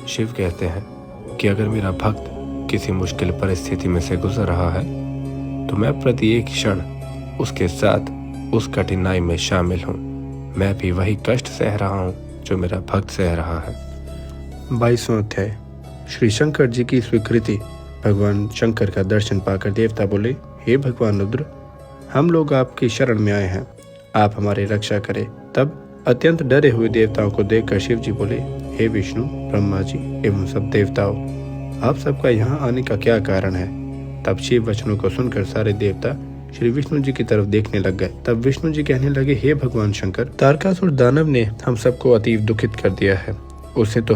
शिव कहते हैं कि अगर मेरा भक्त किसी मुश्किल परिस्थिति में से गुजर रहा है तो मैं प्रत्येक क्षण उसके साथ उस कठिनाई में शामिल हूँ। मैं भी वही कष्ट सह रहा हूँ जो मेरा भक्त सह रहा है। 22वां अध्याय। श्री शंकर जी की स्वीकृति। भगवान शंकर का दर्शन पाकर देवता बोले, हे भगवान रुद्र, हम लोग आपकी शरण में आए हैं, आप हमारी रक्षा करें। तब अत्यंत डरे हुए देवताओं को देखकर शिव जी बोले, हे विष्णु, ब्रह्मा जी एवं सब देवताओं, आप सबका यहाँ आने का क्या कारण है? तब शिव वचनों को सुनकर सारे देवता श्री विष्णु जी की तरफ देखने लग गए। तब विष्णु जी कहने लगे, हे भगवान शंकर, तारकासुर दानव ने हम सबको अतीव दुखित कर दिया है। उसने तो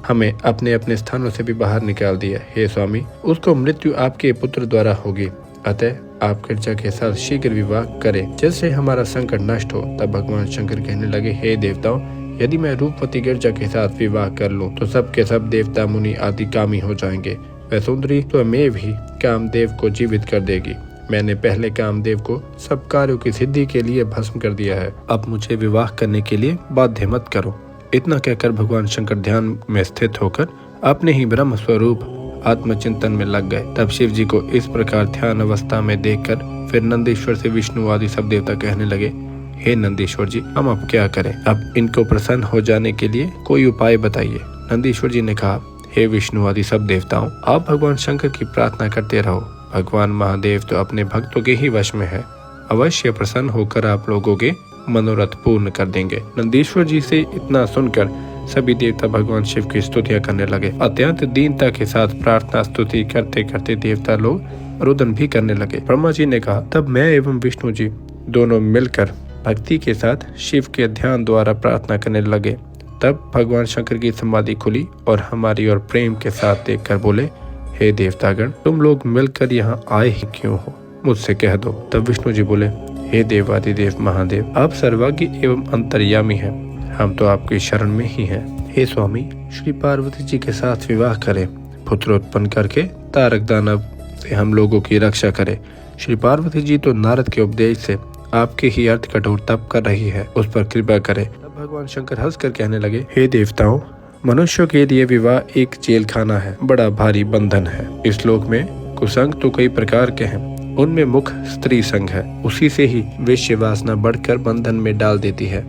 हमें अपने अपने स्थानों से भी बाहर निकाल दिया। हे स्वामी, उसको मृत्यु आपके पुत्र द्वारा होगी, अतः आप गिरजा के साथ शीघ्र विवाह करें, जिससे हमारा संकट नष्ट हो। तब भगवान शंकर कहने लगे, हे देवताओं, यदि मैं रूपवती गिरजा के साथ विवाह कर लूं तो सब के सब देवता मुनि आदि कामी हो जाएंगे। वह सुंदरी तो मैं भी कामदेव को जीवित कर देगी। मैंने पहले कामदेव को सब कार्यों की सिद्धि के लिए भस्म कर दिया है, अब मुझे विवाह करने के लिए बाध्य मत करो। इतना कहकर भगवान शंकर ध्यान में स्थित होकर अपने ही ब्रह्म स्वरूप आत्मचिंतन में लग गए। तब शिव जी को इस प्रकार ध्यान अवस्था में देखकर फिर नंदीश्वर से विष्णु आदि सब देवता कहने लगे, हे नंदीश्वर जी, हम अब क्या करें? अब इनको प्रसन्न हो जाने के लिए कोई उपाय बताइए। नंदीश्वर जी ने कहा, हे विष्णु आदि सब देवताओं, आप भगवान शंकर की प्रार्थना करते रहो। भगवान महादेव तो अपने भक्तों के ही वश में है, अवश्य प्रसन्न होकर आप लोगों के मनोरथ पूर्ण कर देंगे। नंदीश्वर जी से इतना सुनकर सभी देवता भगवान शिव की स्तुतियां करने लगे। अत्यंत दीनता के साथ प्रार्थना स्तुति करते करते देवता लोग रुदन भी करने लगे। ब्रह्मा जी ने कहा, तब मैं एवं विष्णु जी दोनों मिलकर भक्ति के साथ शिव के ध्यान द्वारा प्रार्थना करने लगे। तब भगवान शंकर की समाधि खुली और हमारी ओर प्रेम के साथ देखकर बोले, हे देवतागण, तुम लोग मिलकर यहाँ आए ही क्यों हो? मुझसे कह दो। तब विष्णु जी बोले, हे देवादिदेव महादेव, आप सर्वज्ञ एवं अंतर्यामी हैं, हम तो आपकी शरण में ही हैं। हे स्वामी, श्री पार्वती जी के साथ विवाह करें, पुत्र उत्पन्न करके तारक दानव से हम लोगों की रक्षा करें। श्री पार्वती जी तो नारद के उपदेश से आपके ही अर्थ कठोर तप कर रही है, उस पर कृपा करें। तब भगवान शंकर हंसकर कहने लगे, हे देवताओं, मनुष्यों के लिए विवाह एक जेल खाना है, बड़ा भारी बंधन है। इस लोक में कुसंग तो कई प्रकार के हैं, उनमें मुख्य स्त्री संग है। उसी से ही विषय वासना बढ़कर बंधन में डाल देती है,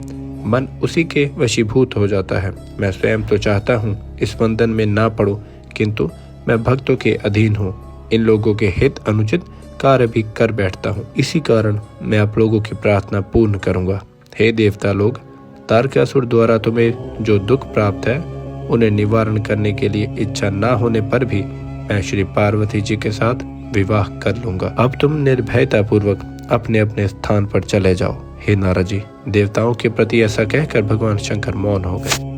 मन उसी के वशीभूत हो जाता है। मैं स्वयं तो चाहता हूँ इस बंधन में ना पड़ूं, किंतु मैं भक्तों के अधीन हूँ, इन लोगों के हित अनुचित कार्य भी कर बैठता हूँ। इसी कारण मैं आप लोगों की प्रार्थना पूर्ण करूँगा। हे देवता लोग, तारकासुर द्वारा तुम्हें जो दुख प्राप्त है उन्हें निवारण करने के लिए इच्छा न होने पर भी मैं श्री पार्वती जी के साथ विवाह कर लूंगा। अब तुम निर्भयता पूर्वक अपने अपने स्थान पर चले जाओ। हे नारद जी, देवताओं के प्रति ऐसा कहकर भगवान शंकर मौन हो गए।